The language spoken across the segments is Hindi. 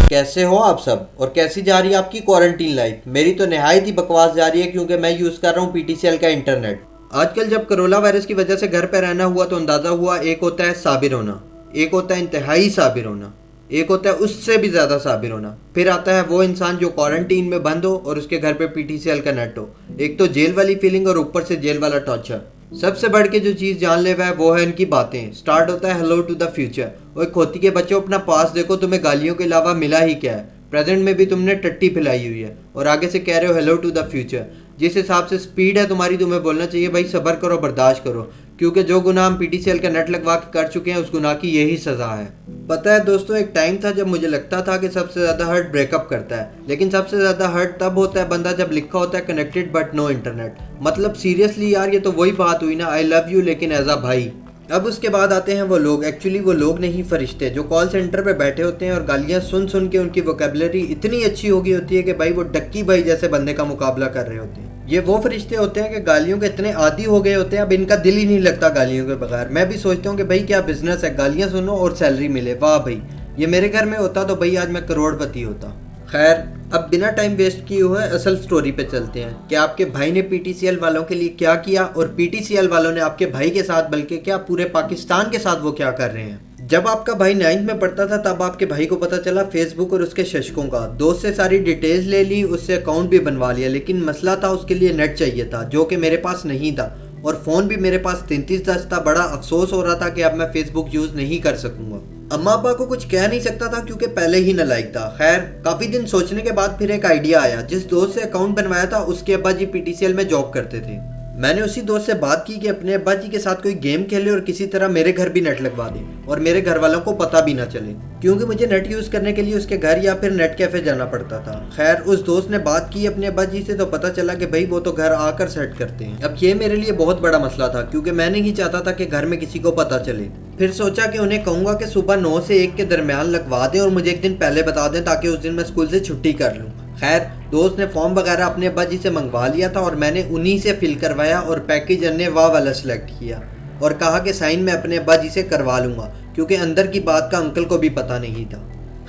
कैसे हो आप सब और कैसी जा रही है आपकी क्वारंटीन लाइफ। मेरी तो निहायत ही बकवास जा रही है क्योंकि मैं यूज़ कर रहा हूँ पीटीसीएल का इंटरनेट। आजकल जब कोरोना वायरस की वजह से घर पर रहना हुआ तो अंदाज़ा हुआ, एक होता है साबिर होना, एक होता है इंतहाई साबिर होना, एक होता है उससे भी ज़्यादा साबिर होना, फिर आता है वो इंसान जो क्वारंटीन में बंद हो और उसके घर पे पीटीसीएल का नेट हो। एक तो जेल वाली फीलिंग और ऊपर से जेल वाला टॉर्चर। सबसे बढ़ के जो चीज़ जानलेवा है वो है इनकी बातें। स्टार्ट होता है हेलो टू द फ्यूचर। और खोती के बच्चों अपना पास देखो, तुम्हें गालियों के अलावा मिला ही क्या है। प्रेजेंट में भी तुमने टट्टी फैलाई हुई है और आगे से कह रहे हो हेलो टू द फ्यूचर। जिस हिसाब से स्पीड है तुम्हारी, तुम्हें बोलना चाहिए भाई सब्र करो, बर्दाश्त करो, क्योंकि जो गुनाह हम पीटीसीएल का नेट लगवा के कर चुके हैं उस गुनाह की यही सज़ा है। पता है दोस्तों, एक टाइम था जब मुझे लगता था कि सबसे ज़्यादा हर्ट ब्रेकअप करता है, लेकिन सबसे ज़्यादा हर्ट तब होता है बंदा जब लिखा होता है कनेक्टेड बट नो इंटरनेट। मतलब सीरियसली यार, ये तो वही बात हुई ना, आई लव यू लेकिन एज अ भाई। अब उसके बाद आते हैं वो लोग, एक्चुअली वो लोग नहीं फरिश्ते, जो कॉल सेंटर पे बैठे होते हैं और गालियाँ सुन सुन के उनकी वोकेबलरी इतनी अच्छी हो गई होती है कि भाई वो डक्की भाई जैसे बंदे का मुकाबला कर रहे होते हैं। ये वो फरिश्ते होते हैं कि गालियों के इतने आदी हो गए होते हैं, अब इनका दिल ही नहीं लगता गालियों के बगैर। मैं भी सोचता हूँ कि भाई क्या बिजनेस है, गालियाँ सुनो और सैलरी मिले, वाह भाई। ये मेरे घर में होता तो भाई आज मैं करोड़पति होता। खैर, अब बिना टाइम वेस्ट किए हुए असल स्टोरी पे चलते हैं कि आपके भाई ने पीटीसीएल वालों के लिए क्या किया और पीटीसीएल वालों ने आपके भाई के साथ, बल्कि क्या पूरे पाकिस्तान के साथ वो क्या कर रहे हैं। जब आपका भाई 9th में पढ़ता था तब आपके भाई को पता चला फेसबुक और उसके शशकों का। दोस्त से सारी डिटेल्स ले ली, उससे अकाउंट भी बनवा लिया, लेकिन मसला था उसके लिए नेट चाहिए था जो कि मेरे पास नहीं था, और फ़ोन भी मेरे पास 3310 था। बड़ा अफसोस हो रहा था कि अब मैं फेसबुक यूज़ नहीं कर सकूंगा। अम्मा अब्बा को कुछ कह नहीं सकता था क्योंकि पहले ही नालायक था। खैर, काफ़ी दिन सोचने के बाद फिर एक आइडिया आया। जिस दोस्त से अकाउंट बनवाया था उसके अब्बा जी पीटीसीएल में जॉब करते थे। मैंने उसी दोस्त से बात की कि अपने अब्बा जी के साथ कोई गेम खेले और किसी तरह मेरे घर भी नेट लगवा दे और मेरे घर वालों को पता भी ना चले, क्योंकि मुझे नेट यूज़ करने के लिए उसके घर या फिर नेट कैफ़े जाना पड़ता था। खैर, उस दोस्त ने बात की अपने अब्बा जी से तो पता चला कि भाई वो तो घर आकर सेट करते हैं। अब ये मेरे लिए बहुत बड़ा मसला था क्योंकि मैं नहीं चाहता था कि घर में किसी को पता चले। फिर सोचा कि उन्हें कहूँगा कि सुबह 9 से 1 के दरमियान लगवा दें और मुझे एक दिन पहले बता दें ताकि उस दिन मैं स्कूल से छुट्टी कर लूँ। खैर, दोस्त ने फॉर्म वगैरह अपने अब्बा जी से मंगवा लिया था और मैंने उन्हीं से फिल करवाया और पैकेज ने वाह वाला सेलेक्ट किया और कहा कि साइन मैं अपने अब्बा जी से करवा लूँगा क्योंकि अंदर की बात का अंकल को भी पता नहीं था।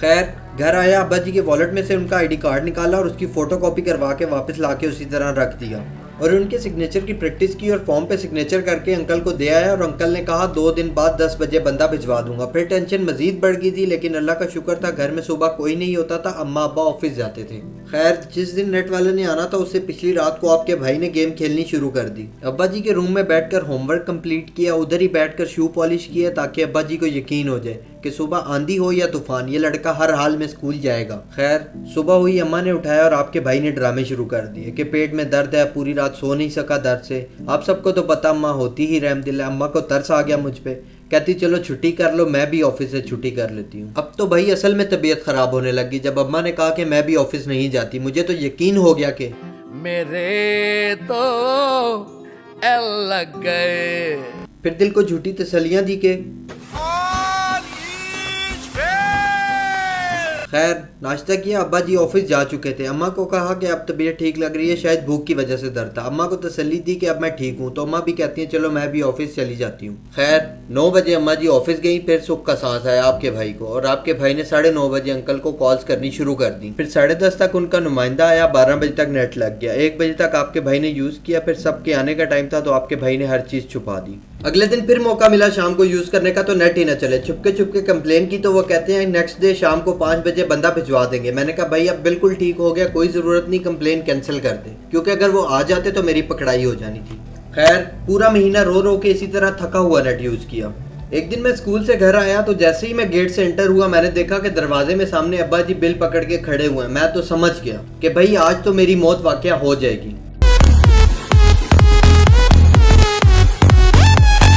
खैर, घर आया, अब्बा जी के वॉलेट में से उनका आईडी कार्ड निकाला और उसकी फ़ोटो कॉपी करवा के वापस ला के उसी तरह रख दिया और उनके सिग्नेचर की प्रैक्टिस की और फॉर्म पे सिग्नेचर करके अंकल को दे आया और अंकल ने कहा 2 दिन बाद 10 बजे बंदा भिजवा दूंगा। फिर टेंशन मजीद बढ़ गई थी, लेकिन अल्लाह का शुक्र था घर में सुबह कोई नहीं होता था, अम्मा अब्बा ऑफिस जाते थे। खैर, जिस दिन नेट वाले ने आना था उससे पिछली रात को आपके भाई ने गेम खेलनी शुरू कर दी। अब्बा जी के रूम में बैठकर होमवर्क कंप्लीट किया, उधर ही बैठकर शू पॉलिश किया ताकि अब्बा जी को यकीन हो जाए कि सुबह आंधी हो या तूफान ये लड़का हर हाल में स्कूल जाएगा। खैर, सुबह हुई, अम्मा ने उठाया और आपके भाई ने ड्रामे शुरू कर दिए कि पेट में दर्द है, पूरी रात सो नहीं सका दर्द से। आप सबको तो पता अम्मा होती ही रहमदिल है। अम्मा को तरस आ गया मुझ पे, कहती चलो छुट्टी कर लो, मैं भी ऑफिस से छुट्टी कर लेती हूँ। अब तो भाई असल में तबीयत खराब होने लगी जब अम्मा ने कहा कि मैं भी ऑफिस नहीं जाती। मुझे तो यकीन हो गया कि मेरे तो एल लग गए। फिर दिल को झूठी तसल्लियां दी के खैर, नाश्ता किया, अब्बा जी ऑफिस जा चुके थे। अम्मा को कहा कि अब तबीयत ठीक लग रही है, शायद भूख की वजह से दर्द था। अम्मा को तसल्ली दी कि अब मैं ठीक हूँ, तो अम्मा भी कहती हैं चलो मैं भी ऑफिस चली जाती हूँ। खैर, 9 बजे अम्मा जी ऑफिस गई। फिर सुख का सांस आया आपके भाई को और आपके भाई ने 9:30 बजे अंकल को कॉल्स करनी शुरू कर दी। फिर 10:30 तक उनका नुमाइंदा आया, 12 बजे तक नेट लग गया, 1 बजे तक आपके भाई ने यूज़ किया। फिर सबके आने का टाइम था तो आपके भाई ने हर चीज़ छुपा दी। अगले दिन फिर मौका मिला शाम को यूज़ करने का तो नेट ही ना चले। छुपके छुपके कंप्लेन की तो वो कहते हैं नेक्स्ट डे शाम को 5 बजे बंदा भिजवा देंगे। मैंने कहा भाई अब बिल्कुल ठीक हो गया, कोई ज़रूरत नहीं, कंप्लेन कैंसिल कर दे, क्योंकि अगर वो आ जाते तो मेरी पकड़ाई हो जानी थी। खैर, पूरा महीना रो रो के इसी तरह थका हुआ नेट यूज़ किया। एक दिन मैं स्कूल से घर आया तो जैसे ही मैं गेट से एंटर हुआ मैंने देखा कि दरवाजे में सामने अब्बा जी बिल पकड़ के खड़े हुए हैं। मैं तो समझ गया कि भाई आज तो मेरी मौत वाकया हो जाएगी।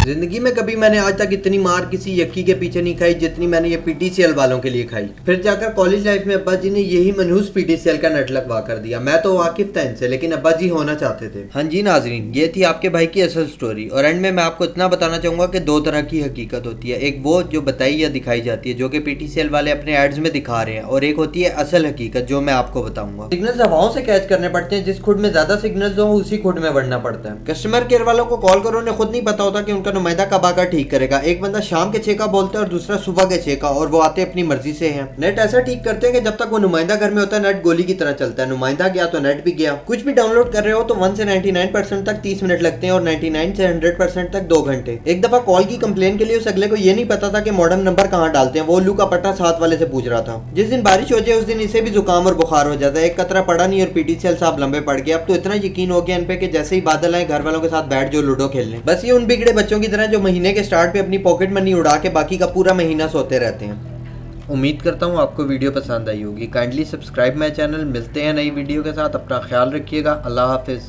जिंदगी में कभी मैंने आज तक इतनी मार किसी यक्की के पीछे नहीं खाई जितनी मैंने ये पीटीसीएल वालों के लिए खाई। फिर जाकर कॉलेज लाइफ में अब्बा जी ने यही मनहूस पीटीसीएल का नट लगवा कर दिया। मैं तो वाकिफ था इनसे, लेकिन अब्बा जी होना चाहते थे। हाँ जी नाजरीन, ये थी आपके भाई की असल स्टोरी। और एंड में मैं आपको इतना बताना चाहूंगा कि दो तरह की हकीकत होती है, एक वो जो बताई या दिखाई जाती है, जो कि पीटीसीएल वाले अपने एड्स में दिखा रहे हैं, और एक होती है असल हकीकत जो मैं आपको बताऊंगा। सिग्नल्स हवाओं से कैच करने पड़ते हैं, जिस खुड में ज्यादा सिग्नल्स हो उसी खुड में बढ़ना पड़ता है। कस्टमर केयर वालों को कॉल करो, उन्हें खुद नहीं पता होता कि उनका नुमाइंदा कब आकर ठीक करेगा। एक बंदा शाम के 6 का बोलता है और दूसरा सुबह के 6 का, और वो आते अपनी मर्जी से हैं। नेट ऐसा ठीक करते हैं कि जब तक वो नुमाइंदा घर में होता है नेट गोली की तरह चलता है। नुमाइंदा गया तो नेट भी गया। कुछ भी डाउनलोड कर रहे हो तो 1 से 99% तक 30 मिनट लगते हैं और 99 से 100% तक 2 घंटे। एक दफा कॉल की कंप्लेन के लिए उस अगले को ये नहीं पता था कि मॉडर्न नंबर कहाँ डालते हैं। वो उल्लू का पट्टा साथ वाले से पूछ रहा था। जिस दिन बारिश हो जाए उस दिन इसे भी जुकाम और बुखार हो जाता है। एक कतरा पड़ा नहीं और पीटीसीएल साहब लंबे पड़ गए। अब तो इतना यकीन हो गया इन पे कि जैसे ही बादल आए घर वालों के साथ बैठ जो लूडो खेलने। बस ये उन बिगड़े बच्चों की तरह जो महीने के स्टार्ट पे अपनी पॉकेट मनी उड़ा के बाकी का पूरा महीना सोते रहते हैं। उम्मीद करता हूँ आपको वीडियो पसंद आई होगी। Kindly subscribe my channel. मिलते हैं नई वीडियो के साथ। अपना ख्याल रखिएगा। अल्लाह हाफिज़।